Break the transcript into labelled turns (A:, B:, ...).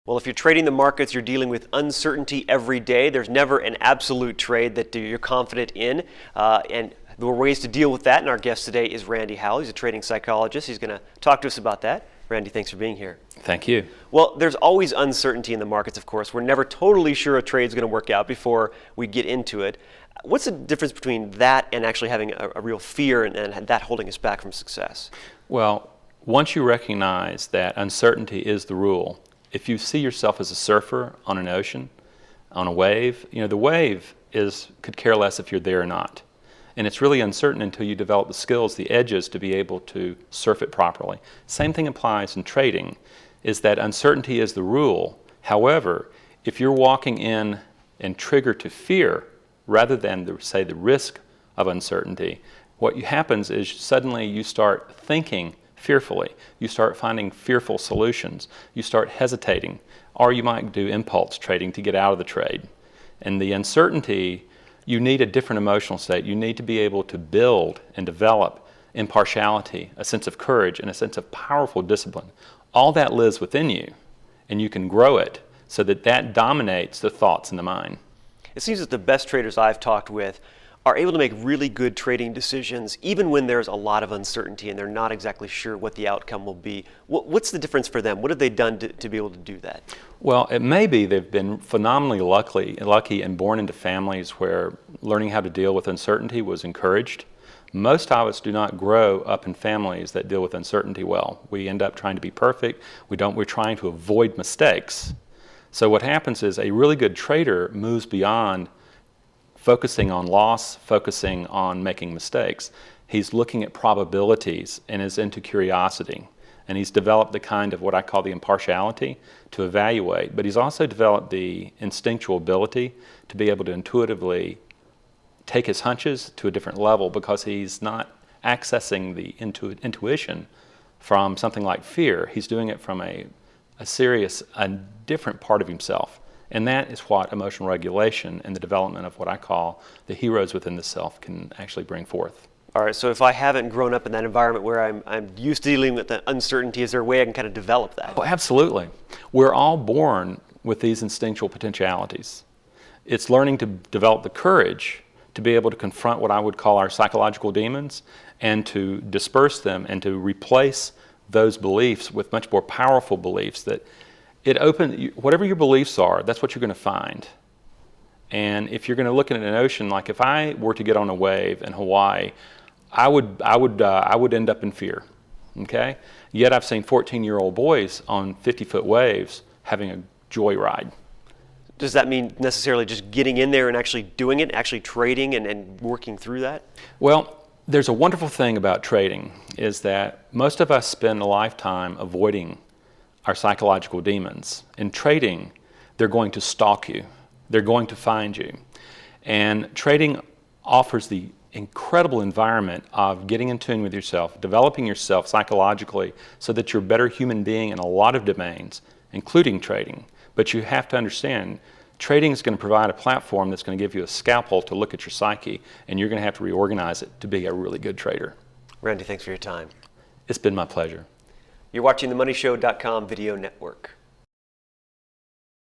A: Well, if you're trading the markets, you're dealing with uncertainty every day. There's never an absolute trade that you're confident in. And there are ways to deal with that. And our guest today is Randy Howell. He's a trading psychologist. He's going to talk to us about that. Randy, thanks for being here.
B: Thank you.
A: Well, there's always uncertainty in the markets, of course. We're never totally sure a trade's going to work out before we get into it. What's the difference between that and actually having a real fear and that holding us back from success?
B: Well, once you recognize that uncertainty is the rule, if you see yourself as a surfer on an ocean, on a wave, the wave could care less if you're there or not. And it's really uncertain until you develop the skills, the edges, to be able to surf it properly. Same thing applies in trading, is that uncertainty is the rule. However, if you're walking in and triggered to fear, rather than, the risk of uncertainty, what happens is suddenly you start thinking fearfully. You start finding fearful solutions. You start hesitating. Or you might do impulse trading to get out of the trade. And the uncertainty, you need a different emotional state. You need to be able to build and develop impartiality, a sense of courage, and a sense of powerful discipline. All that lives within you, and you can grow it so that dominates the thoughts in the mind.
A: It seems that the best traders I've talked with are able to make really good trading decisions even when there's a lot of uncertainty and they're not exactly sure what the outcome will be. What's the difference for them? What have they done to be able to do that?
B: Well, it may be they've been phenomenally lucky and born into families where learning how to deal with uncertainty was encouraged. Most of us do not grow up in families that deal with uncertainty well. We end up trying to be perfect. We're trying to avoid mistakes. So what happens is a really good trader moves beyond focusing on loss, focusing on making mistakes. He's looking at probabilities and is into curiosity. And he's developed the kind of what I call the impartiality to evaluate. But he's also developed the instinctual ability to be able to intuitively take his hunches to a different level because he's not accessing the intuition from something like fear. He's doing it from a different part of himself. And that is what emotional regulation and the development of what I call the heroes within the self can actually bring forth.
A: All right, so if I haven't grown up in that environment where I'm used to dealing with the uncertainty, is there a way I can kind of develop that?
B: Oh, absolutely. We're all born with these instinctual potentialities. It's learning to develop the courage to be able to confront what I would call our psychological demons and to disperse them and to replace those beliefs with much more powerful beliefs that whatever your beliefs are, that's what you're going to find. And if you're going to look at an ocean, like if I were to get on a wave in Hawaii, I would end up in fear. Okay? Yet I've seen 14-year-old boys on 50-foot waves having a joyride.
A: Does that mean necessarily just getting in there and actually doing it, actually trading and working through that?
B: Well, there's a wonderful thing about trading is that most of us spend a lifetime avoiding our psychological demons. In trading, they're going to stalk you. They're going to find you. And trading offers the incredible environment of getting in tune with yourself, developing yourself psychologically so that you're a better human being in a lot of domains, including trading. But you have to understand, trading is going to provide a platform that's going to give you a scalpel to look at your psyche, and you're going to have to reorganize it to be a really good trader.
A: Randy, thanks for your time.
B: It's been my pleasure.
A: You're watching the MoneyShow.com video network.